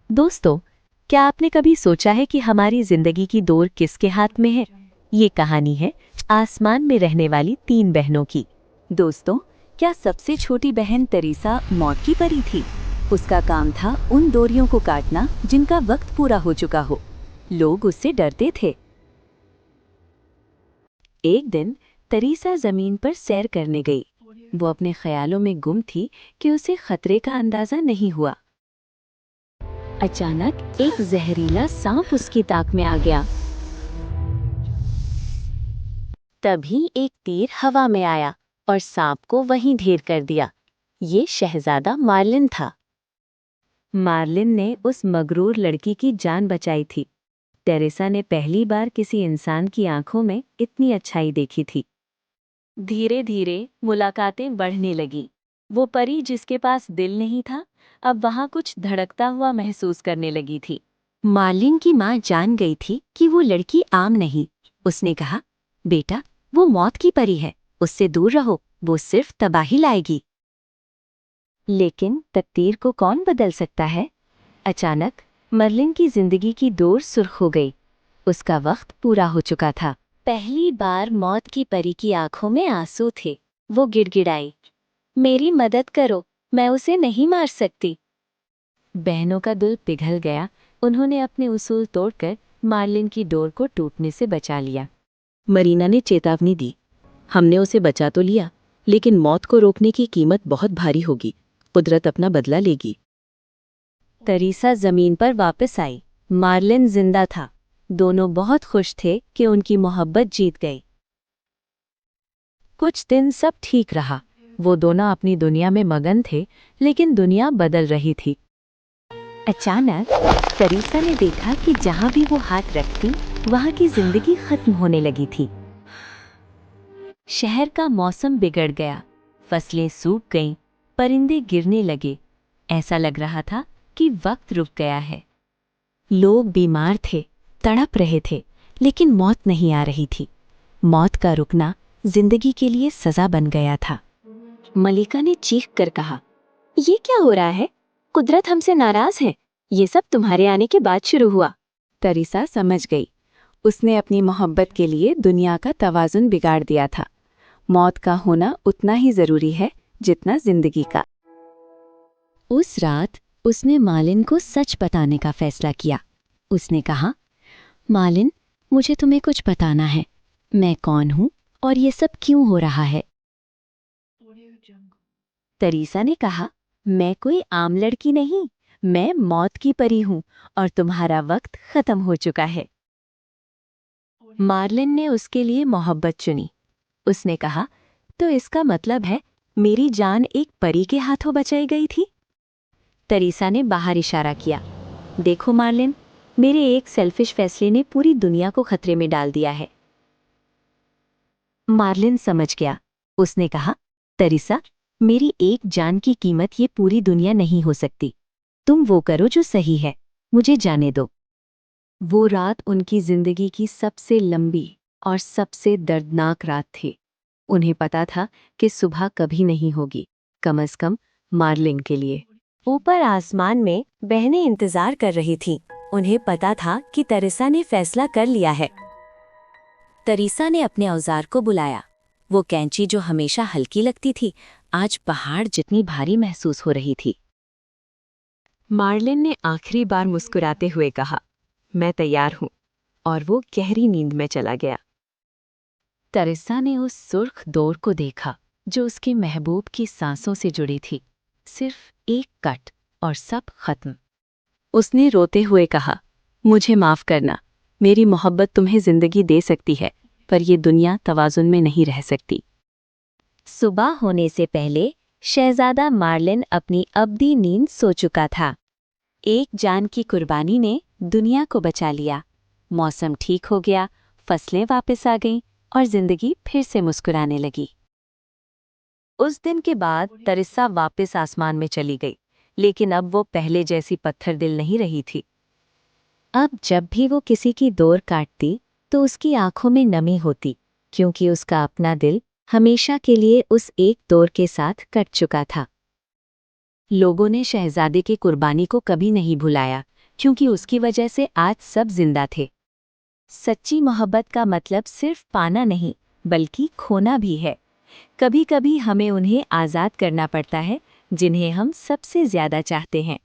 दोस्तों, क्या आपने कभी सोचा है कि हमारी जिंदगी की डोर किसके हाथ में है? ये कहानी है आसमान में रहने वाली 3 बहनों की। दोस्तों, क्या सबसे छोटी बहन तेरेसा मौत की परी थी? उसका काम था उन डोरियों को काटना जिनका वक्त पूरा हो चुका हो। लोग उससे डरते थे। एक दिन तेरेसा जमीन पर सैर करने गई। वो अपने ख्यालों में गुम थी कि उसे खतरे का अंदाजा नहीं हुआ। अचानक एक जहरीला सांप उसकी ताक में आ गया। तभी एक तीर हवा में आया और सांप को वहीं ढेर कर दिया। ये शहजादा मार्लिन था। मार्लिन ने उस मगरूर लड़की की जान बचाई थी। तेरेसा ने पहली बार किसी इंसान की आंखों में इतनी अच्छाई देखी थी। धीरे धीरे मुलाकातें बढ़ने लगी। वो परी जिसके पास दिल नहीं था, अब वहां कुछ धड़कता हुआ महसूस करने लगी थी। मार्लिन की माँ जान गई थी कि वो लड़की आम नहीं। उसने कहा, बेटा, वो मौत की परी है, उससे दूर रहो, वो सिर्फ तबाही लाएगी। लेकिन तकदीर को कौन बदल सकता है? अचानक मर्लिन की जिंदगी की डोर सुर्ख हो गई। उसका वक्त पूरा हो चुका था। पहली बार मौत की परी की आंखों में आंसू थे। वो गिड़गिड़ाई, मेरी मदद करो, मैं उसे नहीं मार सकती। बहनों का दिल पिघल गया। उन्होंने अपने उसूल तोड़कर मार्लिन की डोर को टूटने से बचा लिया। मरीना ने चेतावनी दी, हमने उसे बचा तो लिया, लेकिन मौत को रोकने की कीमत बहुत भारी होगी। कुदरत अपना बदला लेगी। तेरेसा जमीन पर वापस आई। मार्लिन जिंदा था। दोनों बहुत खुश थे कि उनकी मोहब्बत जीत गई। कुछ दिन सब ठीक रहा। वो दोनों अपनी दुनिया में मगन थे, लेकिन दुनिया बदल रही थी। अचानक तेरेसा ने देखा कि जहां भी वो हाथ रखती, वहां की जिंदगी खत्म होने लगी थी। शहर का मौसम बिगड़ गया। फसलें सूख गईं, परिंदे गिरने लगे। ऐसा लग रहा था कि वक्त रुक गया है। लोग बीमार थे, तड़प रहे थे, लेकिन मौत नहीं आ रही थी। मौत का रुकना जिंदगी के लिए सजा बन गया था। मलिका ने चीख कर कहा, ये क्या हो रहा है? कुदरत हमसे नाराज है। ये सब तुम्हारे आने के बाद शुरू हुआ। तेरेसा समझ गई। उसने अपनी मोहब्बत के लिए दुनिया का तवाजुन बिगाड़ दिया था। मौत का होना उतना ही जरूरी है जितना जिंदगी का। उस रात उसने मालिन को सच बताने का फैसला किया। उसने कहा, मालिन, मुझे तुम्हें कुछ बताना है। मैं कौन हूं और ये सब क्यों हो रहा है? तेरेसा ने कहा, मैं कोई आम लड़की नहीं, मैं मौत की परी हूं और तुम्हारा वक्त खत्म हो चुका है। मार्लिन ने उसके लिए मोहब्बत चुनी। उसने कहा, तो इसका मतलब है मेरी जान एक परी के हाथों बचाई गई थी? तेरेसा ने बाहर इशारा किया, देखो मार्लिन, मेरे एक सेल्फिश फैसले ने पूरी दुनिया को खतरे में डाल दिया है। मार्लिन समझ गया। उसने कहा, तेरेसा, मेरी एक जान की कीमत ये पूरी दुनिया नहीं हो सकती। तुम वो करो जो सही है, मुझे जाने दो। वो रात उनकी जिंदगी की सबसे लंबी और सबसे दर्दनाक रात थी। उन्हें पता था कि सुबह कभी नहीं होगी, कम से कम मार्लिन के लिए। ऊपर आसमान में बहनें इंतजार कर रही थीं। उन्हें पता था कि तेरेसा ने फैसला कर लिया है। तेरेसा ने अपने औजार को बुलाया। वो कैंची जो हमेशा हल्की लगती थी, आज पहाड़ जितनी भारी महसूस हो रही थी। मार्लिन ने आखिरी बार मुस्कुराते हुए कहा, मैं तैयार हूं, और वो गहरी नींद में चला गया। तेरेसा ने उस सुर्ख डोर को देखा जो उसके महबूब की सांसों से जुड़ी थी। सिर्फ एक कट और सब खत्म। उसने रोते हुए कहा, मुझे माफ करना। मेरी मोहब्बत तुम्हें जिंदगी दे सकती है, पर ये दुनिया तवाजुन में नहीं रह सकती। सुबह होने से पहले शहजादा मार्लिन अपनी अब्दी नींद सो चुका था। एक जान की कुर्बानी ने दुनिया को बचा लिया। मौसम ठीक हो गया, फसलें वापस आ गईं और जिंदगी फिर से मुस्कुराने लगी। उस दिन के बाद तेरेसा वापस आसमान में चली गई, लेकिन अब वो पहले जैसी पत्थर दिल नहीं रही थी। अब जब भी वो किसी की डोर काटती, तो उसकी आंखों में नमी होती, क्योंकि उसका अपना दिल हमेशा के लिए उस एक डोर के साथ कट चुका था। लोगों ने शहजादे की कुर्बानी को कभी नहीं भुलाया, क्योंकि उसकी वजह से आज सब जिंदा थे। सच्ची मोहब्बत का मतलब सिर्फ पाना नहीं, बल्कि खोना भी है। कभी कभी हमें उन्हें आज़ाद करना पड़ता है जिन्हें हम सबसे ज्यादा चाहते हैं।